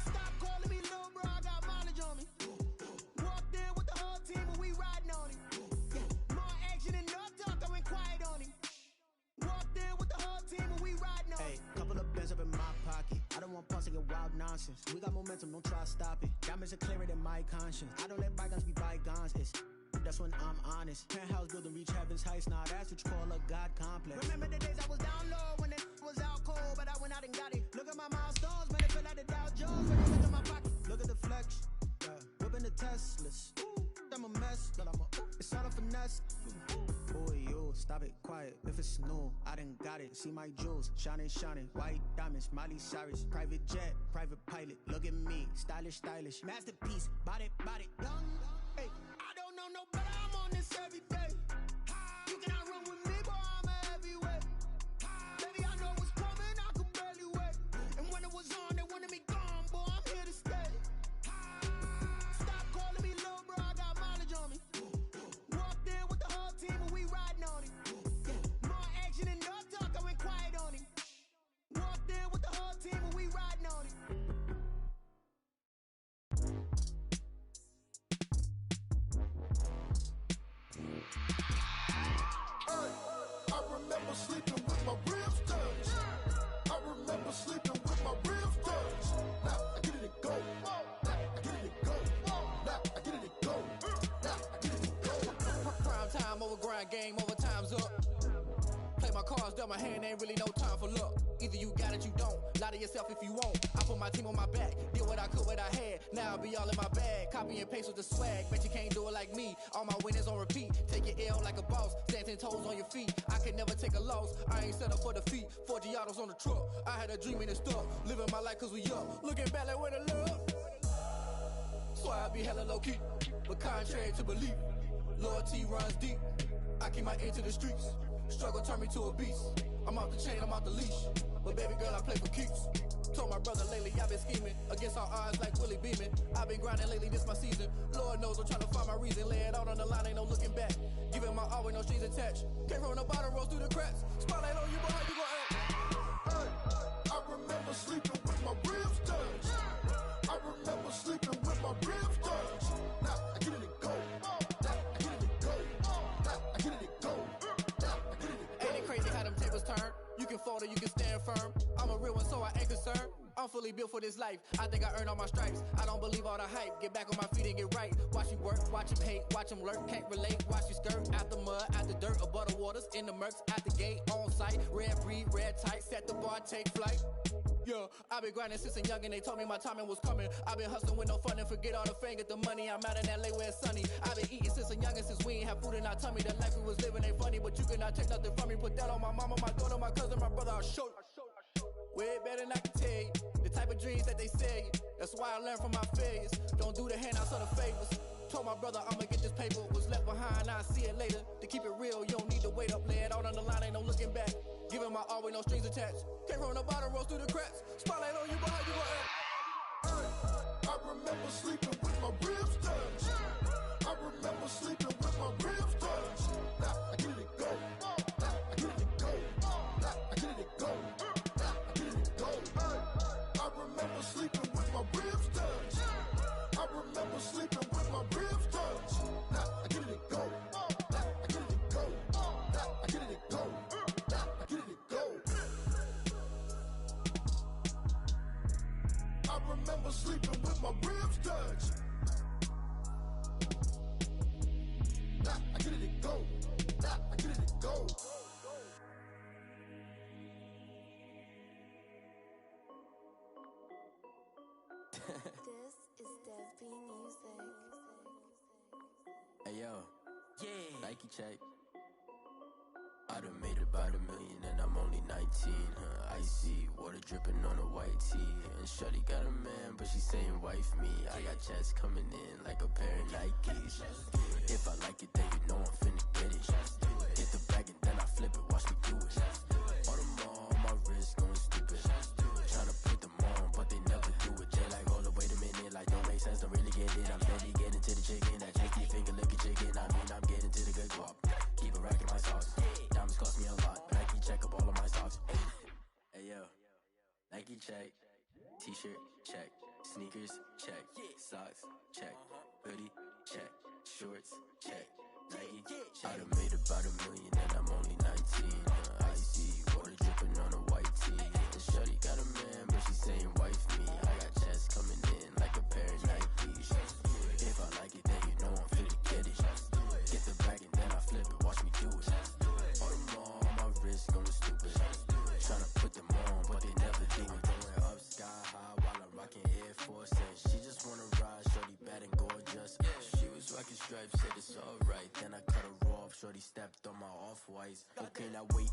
G: Stop calling me little bro, I got mileage on me. Walked in with the whole team and we riding on him. More action and no talk, I went quiet on him. Walked in with the whole team and we riding on him. Hey, couple of bands up in my pocket. I don't want pulse to get wild nonsense. We got momentum, don't try to stop it. Diamonds are clearer than my conscience. I don't let bygones be bygones. It's that's when I'm honest. Penthouse building reach heaven's heights. Nah, that's what you call a God complex. Remember the days I was down low when it was out cold, but I went out and got it. Look at my milestones, man, it feel like the Dow Jones. When you look at my pocket, look at the flex. Whipping the Teslas. I'm a mess, but it's all a finesse. Boy, yo, stop it, quiet. If it's new, I done got it. See my jewels, shining, shining. White diamonds, Miley Cyrus. Private jet, private pilot. Look at me, stylish, stylish. Masterpiece, body, done. Hey, I don't know no better, I'm on this every day. You cannot run with me, boy, I'm a heavyweight. Baby, I know what's coming, I could barely wait. And when it was on, they wanted me gone, boy, I'm here to stay. Stop calling me little bro, I got mileage on me. Walked in with the whole team and we riding on him. More action and no talk, I went quiet on him. Walked in with the whole team and we riding on him.
H: I remember sleeping with my ribs touched. I remember sleeping with my ribs touched. Now I get it to go. Now I get it to go. Now I get it to go. Now I get it to go. Prime time over grind
I: game over, time's up. Play my cards, dealt my hand, ain't really no time for luck. Either you got it, you don't. Lie to yourself if you won't. I put my team on my back, did what I could, what I had. Now I'll be all in my bag, copy and paste with the swag. Bet you can't do it like me. All my winners on repeat. Take your L like a boss, stand 10 toes on your feet. I can never take a loss. I ain't set up for defeat. 4 Giottos on the truck. I had a dream and it stuck. Living my life cause we up. Looking back like where the love. So I be hella low key, but contrary to belief, loyalty runs deep. I keep my ear to the streets. Struggle turned me to a beast. I'm off the chain, I'm off the leash. But baby girl, I play for keeps. Told my brother lately, I've been scheming against all odds like Willie Beeman. I've been grinding lately, this my season. Lord knows I'm trying to find my reason. Lay it out on the line, ain't no looking back. Giving my all with no strings attached. Can't roll no bottom, rolls through the cracks. Spotlight on you, but how you gon' act?
H: Hey, I remember sleeping with my ribs touched. I remember sleeping with my ribs touched. Now I get it to go. Now I get it to go. Now I get it to go. Now I get it to go.
I: Ain't it crazy how them tables turn? You can fold or you can stand firm. I'm a real one, so I ain't concerned. I'm fully built for this life. I think I earned all my stripes. I don't believe all the hype. Get back on my feet and get right. Watch you work, watch him hate, watch him lurk. Can't relate, watch you skirt. Out the mud, out the dirt, above the waters, in the murks, out the gate, on site. Red breed, red tight, set the bar, take flight. Yeah, I've been grinding since a young and they told me my timing was coming. I've been hustling with no fun and forget all the fame, get the money. I'm out in LA where it's sunny. I've been eating since a youngin', since we ain't have food in our tummy. The life we was living ain't funny, but you cannot take nothing from me. Put that on my mama, my daughter, my cousin, my brother, I'll show you. Way better than I can tell you. The type of dreams that they sell you. That's why I learned from my failures. Don't do the handouts or the favors. Told my brother I'ma get this paper. Was left behind, I'll see it later. To keep it real, you don't need to wait up. Lay it out on the line, ain't no looking back. Giving my all with no strings attached. Can't roll no bottom, rolls through the cracks. Spotlight on you, but how you gon' act?
H: Hey, I remember sleeping with my ribs touched. I remember sleeping with my ribs touched. Now I get it to go. Now I get it to go. Now I get it to go. Now I get it to go. Hey, I remember sleeping with my ribs touched. I remember sleeping with my ribs touched. Now I get it to go. Now I get it to go. Now I get it to go. Now I get it to go. I remember sleeping with my ribs touched. Now I get it to go. Now I get it to go.
J: This is Desby Music.
B: Hey yo, yeah, Nike check. I done made about $1 million and I'm only 19. Icy water dripping on a white tee. And shorty got a man, but she saying wife me. I got checks coming in like a pair of Nikes. If I like it, then you know I'm finna get it. Get the bag and then I flip it, watch me do it. All them on my wrist going stupid. Tryna put them on, but they never do it. They like, hold up, wait a minute, like don't make sense, don't really get it. I'm steady getting to the chicken, that tasty finger licking chicken. I mean, I'm getting to the good guap. Keep a rack in my socks. Diamonds cost me a lot. Nike check up all of my stocks. Hey yo, Nike check. T-shirt check. Sneakers check. Socks check. Hoodie check. Shorts check. Nike. I done made about $1 million and I'm only 19. Icy water dripping on a white tee. And shorty got a man, but she saying wife me. I got checks coming in like a pair of Nikes. If I like it, then you know I'm finna get it. Get the bag and then I flip it, watch me do it. All them on my wrist going stupid. Tryna put them on, but they never do it. Going up sky high while I'm rocking Air Force. And she just wanna ride, shorty bad and gorgeous. She was rocking stripes, said it's alright. Then I cut her off, shorty stepped on my off-whites. Okay, now wait.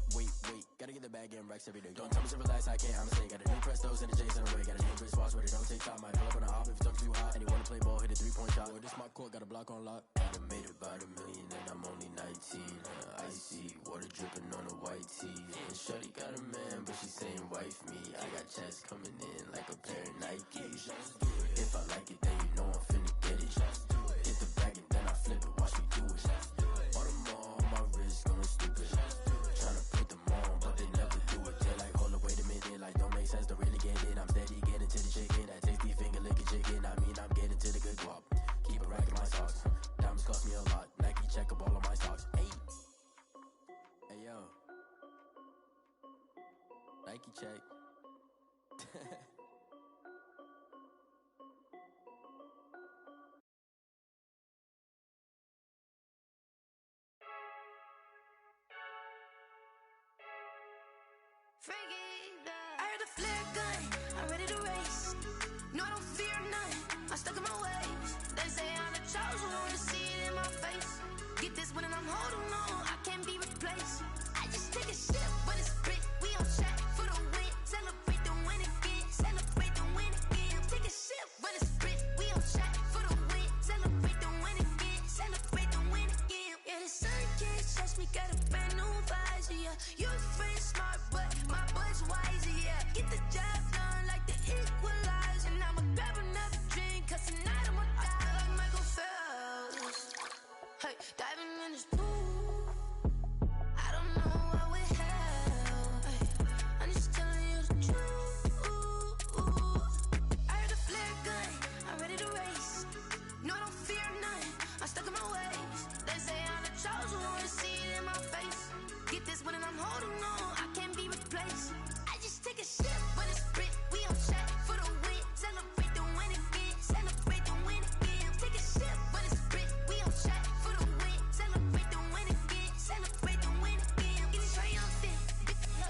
B: Gotta get the bag and racks every day. Don't tell me to relax, I can't, I'ma say. Got a new Prestos and a J's in the way. Got a new Chris Foss, but it don't take time. Might pull up on a hop if it's talking too hot. And you wanna play ball, hit a 3-point shot. Boy, this my court, got a block on lock. I done made about $1 million and I'm only 19. Icy water dripping on a white tee. And shorty got a man, but she saying wife me. I got checks coming in like a pair of Nikes. If I like it, then you know I'm finna get it. Get the bag and then I flip it, watch me do it. All them on my wrist going stupid. Tryna put them on, but they never do it. They like, hold up, wait a minute, like don't make sense, don't really get it. I'm steady getting to the chicken, that tasty finger licking chicken. I mean, I'm getting to the good guap. Keep a rack in my socks. Diamonds cost me a lot. Nike check up all of my stocks. Hey yo, Nike check.
G: I heard the flare gun, I'm ready to race. No, I don't fear none, I'm stuck in my ways. They say I'm the chosen one, to see it in my face. Get this one and I'm holding on, I can't be replaced. I just take a sip, but it's split, we on track for the win. Celebrate the win again, celebrate the win again. Take a sip, but it's split, we on track for the win. Celebrate the win again, celebrate the win again. Yeah, the sun can't touch me, got a brand new visor, yeah. Your friend smart, but my boy's wiser, yeah. Get the job done like the equalizer. And I'ma grab another drink, cause tonight I'ma die like Michael Phelps. Hey, diving in this pool, I don't know what we have. Hey, I'm just telling you the truth. I heard a flare gun, I'm ready to race. No, I don't fear none, I'm stuck in my ways. They say I'm the chosen one, to see it in my face. Get this one and I'm holding on, I can't be replaced. I just take a sip, but it's split, we on track for the win. Celebrate the win again, celebrate the win again. Take a sip, but it's split, we on track for the win. Celebrate the win again, celebrate the win again. Get it triumphant,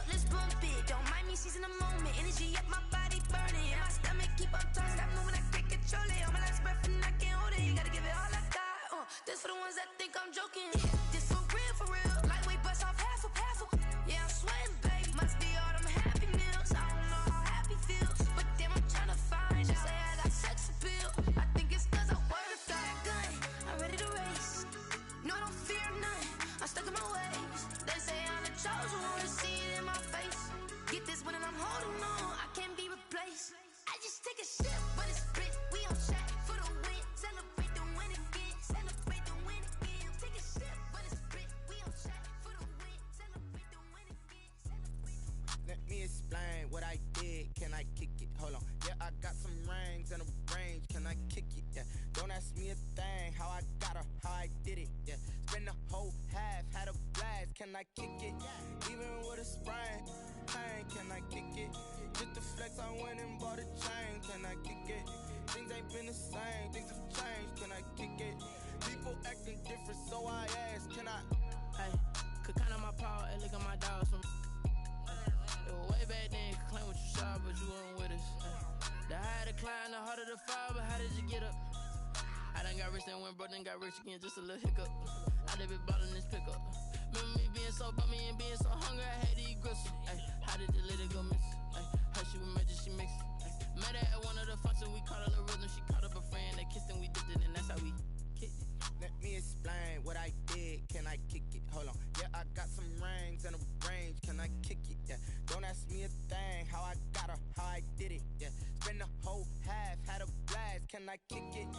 G: let's bump it. Don't mind me seizing the moment, energy up my body burning. And my stomach keep on turning, stop moving, I can't control it. On my last breath and I can't hold it, you gotta give it all I got. This for the ones that think I'm joking. This for real, lightweight bust off half a. Yeah, I'm sweating, babe, must be all them happy meals. I don't know how happy feels, but damn, I'm trying to find out. Say I got sex appeal, I think it's cause I wear the fire gun. I'm ready to race, no, I don't fear none, I'm stuck in my ways. They say I'm the chosen one, to see it in my face. Get this one and I'm holding on, I can't be replaced. I just take a sip, but it's split, we on track for the win. Celebrate the win again, celebrate the win again. Take a sip, but it's split, we on track for the win. Celebrate the win again, celebrate the win.
K: Let me explain what I did. Can I kick it? Hold on. Yeah, I got some rings and a range. Can I kick it? Yeah. Don't ask me a thing. How I got her, how I did it. Yeah. Spend the whole half, had a blast. Can I kick it? Even with a sprain. Pain, can I kick it? Just the flex, I went and bought a chain. Can I kick it? Things ain't been the same. Things have changed. Can I kick it? People acting different, so I ask. Can I?
F: Hey, could count on my power and look at my dogs from. It was way back then, could claim what you saw, but you weren't with us. The higher the climb, the harder the fall, but how did you get up? I done got rich and went broke, then got rich again, just a little hiccup. I done been ballin' this pickup. Remember me being so bummy and being so hungry, I had to eat gristle. Ay, how did the lady go miss? Ay, how she was magic, she mixed. Met her at one of the functions, we caught a little rhythm, she caught up a friend, they kissed and we dipped it, and that's how we kicked it.
K: Let me explain what I did. Can I kick it? Hold on. Yeah, I got some rings and a range. Can I kick it? Yeah. Don't ask me a thing. How I got her, how I did it. Yeah. Spend the whole half, had a blast. Can I kick it?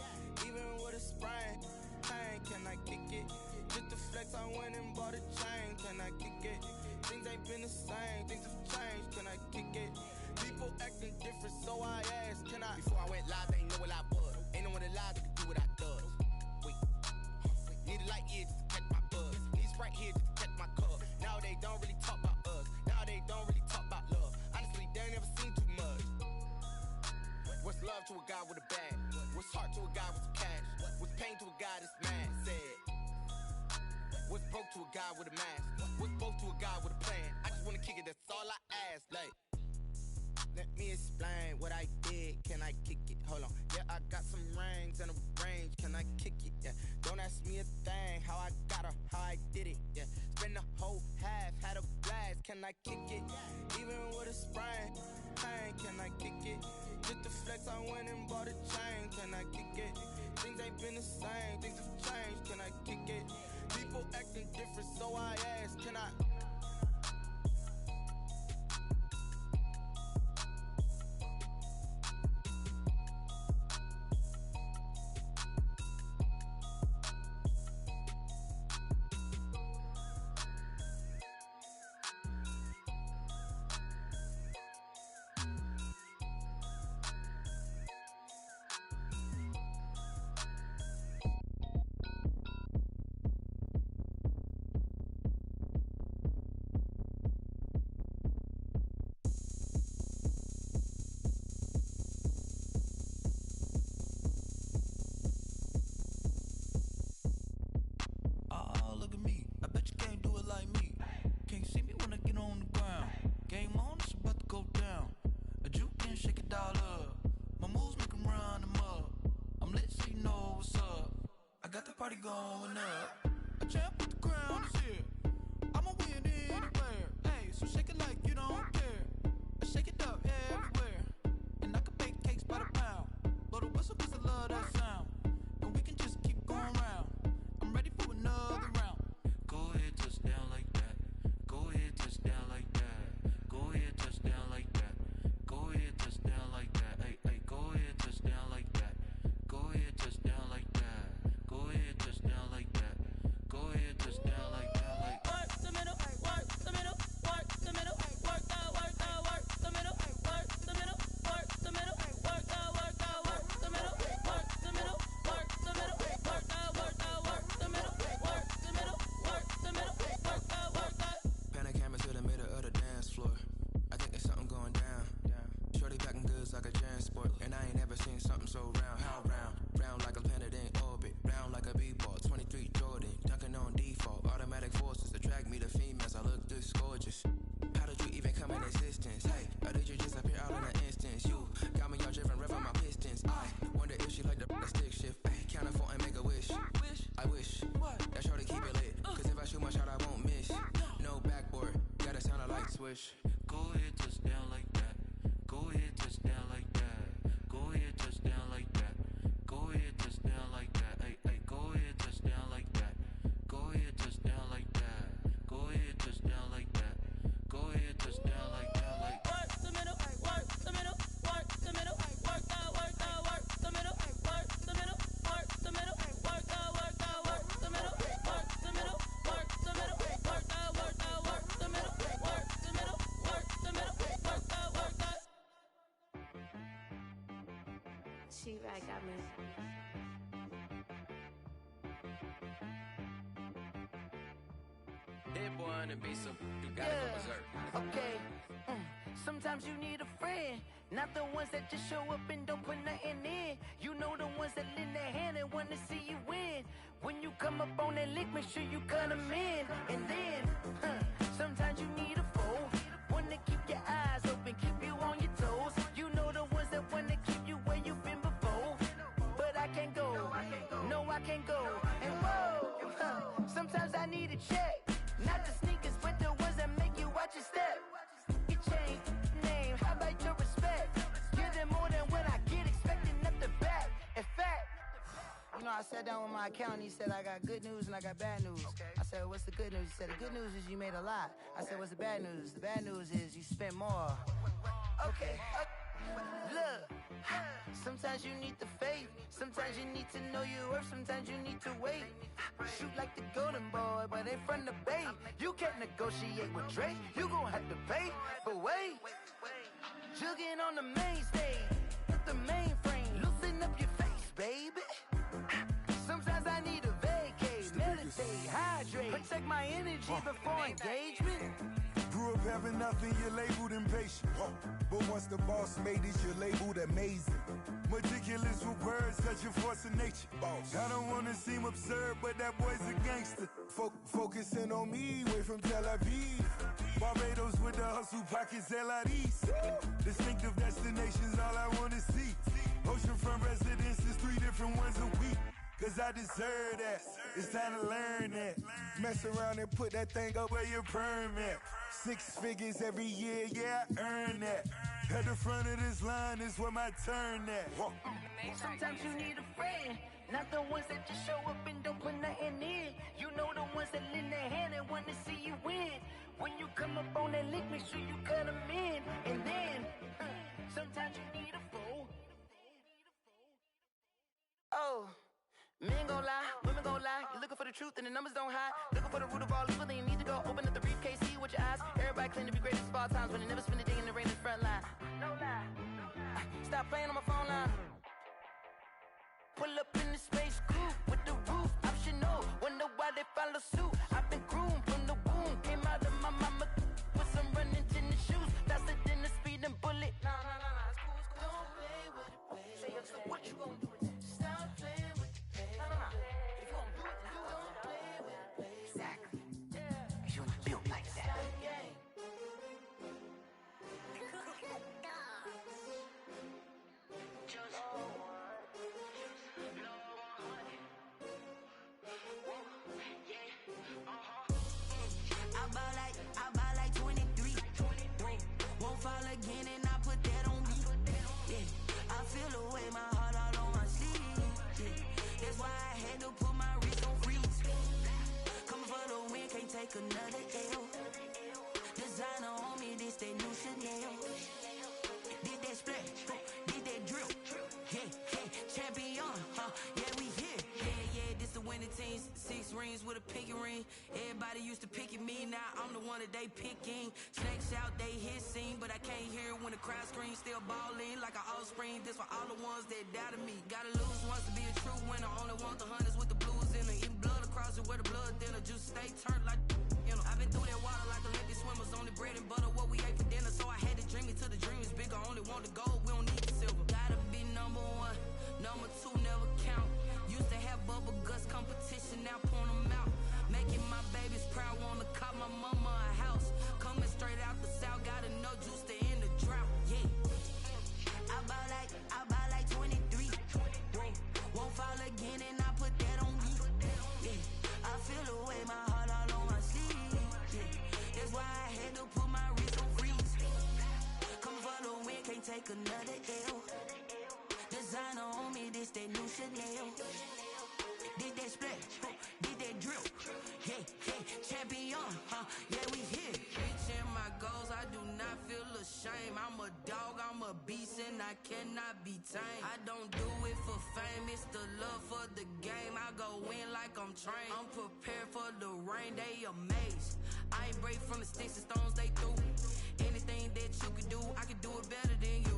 K: Even with a sprain. Pain, can I kick it? Just the flex, I went and bought a chain. Can I kick it? Things ain't been the same. Things have changed. Can I kick it? People acting different, so I asked. Can I? Before I went live, they ain't know what I was. Ain't no one alive that could do what I does. Need a light here just to catch my buzz. Need Sprite here just to catch my cup. Now they don't really talk about us. Now they don't really talk about love. Honestly, they ain't never seen too much. What's love to a guy with a bag? What's heart to a guy with some cash? What's pain to a guy that's mad? Said. What's broke to a guy with a mask? What's both to a guy with a plan? I just wanna kick it, that's all I ask. Like, let me explain what I did. Can I kick it? Hold on. Yeah, I got some rings and a range. Can I kick it? Yeah. Don't ask me a thing. How I got her, how I did it. Yeah. Spend the whole half, had a blast. Can I kick it? Even with a sprain. Pain, can I kick it? Just the flex, I went and bought a chain. Can I kick it? Things ain't been the same. Things have changed. Can I kick it? People acting different, so I ask. Can I?
L: Look at me, I bet you can't do it like me. Can't see me when I get on the ground. Game on,
I: going up. A champ with the crown is here. I'ma win anywhere. Hey, so shake it like you don't care. Shake it up everywhere. And I can bake cakes by the pound. Blow the whistle 'cause I love that sound. And we can just keep going round. I'm ready for another round. Go ahead, touch down like that. Go ahead, touch down like that. Go ahead, touch down like that. Go ahead, touch down like that. Hey, hey, go ahead, touch down like that. Go ahead, touch down like that. Go ahead, touch down like that. Go ahead, touch down like that. Like work the middle, work the middle, work the middle, work the middle, work the middle, work the middle, work the middle, work the middle, work the middle, work the middle, work the middle, work the middle, work the.
L: Panic camera to the middle of the dance floor. I think there's something going down. Shorty packing goods like a transport, and I ain't never seen something so round. How round? Round like a planet in orbit, round like a b-ball. 23 Jordan, dunking on default. Automatic forces attract me to females. I look this gorgeous. How did you even come in existence? Hey, or did you just appear out in an instance? You got me all driven, revving my pistons. I wonder if she like the stick shift. Hey, count a 4 and make a wish. I wish that shorty keep it lit. 'Cause if I shoot my shot, I won't miss. No backboard, gotta sound a light switch. Go ahead, touch down like that. Go ahead, touch down like that. Go ahead, touch down like that. Go ahead, touch down like that. Hey, hey, go ahead, touch down like that. Go ahead, touch down like that. Go ahead, touch down like that. Go ahead, touch down like that. Like work the middle, work the middle, work the middle, work the middle, work the middle, work the middle, work the middle, work the middle, work the middle, work the middle, work the middle, work the middle, work the middle, work the middle, work the.
J: She right got me.
B: Hit boy on the beat, so you gotta go berserk.
M: Okay. Sometimes you need a friend, not the ones that just show up and don't put nothing in. You know the ones that lend their hand and want to see you win. When you come up on that lick, make sure you cut them in. And then, sometimes you need a foe, one to keep your eyes open, keep you on your toes. You know the ones that want to keep you where you've been before. But I can't go, no I can't go. And whoa, sometimes I need a check. Not the sneakers, but the ones that make you watch your step. You change name, how about your respect? Give them more than what I get, expecting nothing back. In fact, you know, I sat down with my accountant, he said, I got good news and I got bad news. I said, what's the good news? He said, the good news is you made a lot. I said, what's the bad news? The bad news is you spent more. Okay, look, sometimes you need the faith, sometimes you need to know your worth, sometimes you need to wait. Shoot like the golden boy, but ain't from the bay. You can't negotiate with Drake, you gon' have to pay. But wait, jugging on the main stage, with the mainframe, loosen up your face, baby. Sometimes I need a vacate, meditate, hydrate, protect my energy before engagement.
H: Grew up having nothing, you're labeled impatient. But once the boss made it, you're labeled amazing. Meticulous with words, such a force of nature. I don't wanna seem absurd, but that boy's a gangster. Focusing on me, way from Tel Aviv. Barbados with the hustle pockets, LIDs. Distinctive destinations, all I wanna see. Oceanfront residences, 3 different ones a week. 'Cause I deserve that, it's time to learn that. Mess around and put that thing up where your permit. 6 figures every year, yeah, I earn that. At the front of this line is where my turn at.
M: Sometimes you need a friend, not the ones that just show up and don't put nothing in. You know the ones that lend their hand and want to see you win. When you come up on that lick, make sure you cut them in. And then, sometimes you need a foe. Oh. Men gon' lie, women gon' lie. You're looking for the truth and the numbers don't hide. Looking for the root of all evil, then you need to go open up the briefcase, see with your eyes. Everybody claim to be great at all times, but they never spend a day in the rain in the front line. No lie. Stop playing on my phone line. Pull up in the space coupe with the roof optional. Wonder why they follow suit. I've been groomed from the womb. Came out of my mama with some running tennis shoes. Faster than the speeding bullet. No, it's cool, it's cool. Don't play with it, baby. Say, so what you gon' do? Stop playing. take another L. Designer on me, this that new Chanel. Did that splash, did that drill. Yeah, yeah, champion, yeah, we here. Yeah, this the winning team. 6 rings with a pinky ring. Everybody used to pick at me, now I'm the one that they picking. Snakes out, they hissing, but I can't hear when the crowd screams. Still balling like an offspring. This for all the ones that doubted me. Gotta lose once to be a true winner. Only want the hunters with the blues in them. Eating blood across it where the blood thinner. Juice stay turned like, you know. I've been through that water like Olympic swimmers. Only bread and butter, what we ate for dinner. So I had to dream it till the dream is bigger. Only want the gold, we don't need the silver. Gotta be number 1, number 2 never count. Used to have bubble guts competition, now point them out. Making my babies proud, wanna cop my mama a house. Coming straight out the south, got enough juice to end the drought. Yeah, I buy like 23. Won't fall again, and I put that on me. Yeah, I feel the way, my heart all on my sleeve. Yeah, that's why I had to put my wrist on freeze. Coming for the win, can't take another L. Designer on me, this that new Chanel. Did that splash, did that drill. Yeah, yeah, champion, yeah, we here. Reaching my goals, I do not feel ashamed. I'm a dog, I'm a beast, and I cannot be tamed. I don't do it for fame, it's the love for the game. I go in like I'm trained. I'm prepared for the rain, they amazed. I ain't break from the sticks and stones they threw. Anything that you can do, I can do it better than you.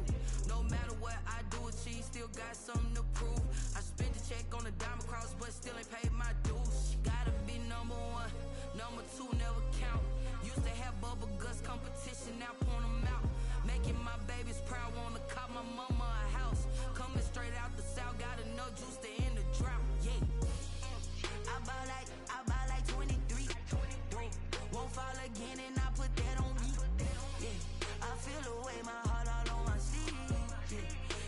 M: No matter what I do achieve, still got something to prove. I spent the check on the diamond cross, but still ain't paid my dues. Gotta be number 1, number 2 never count. Used to have bubble guts competition, now point them out. Making my babies proud, wanna cop my mama a house. Coming straight out the south, got enough juice to end the drought. Yeah, I buy like 23. Won't fall again, and I put that on me. Yeah, I feel the way, my heart all on my sleeve. Yeah,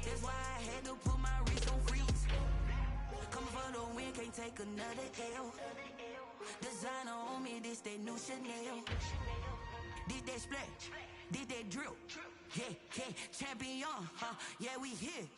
M: that's why I had to put my wrist on freeze. Coming for the win, can't take another L. Designer on me, this that new Chanel. Did that splash, did that drill. Yeah, yeah, champion, yeah, we here.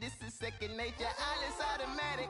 N: This is second nature, all is automatic.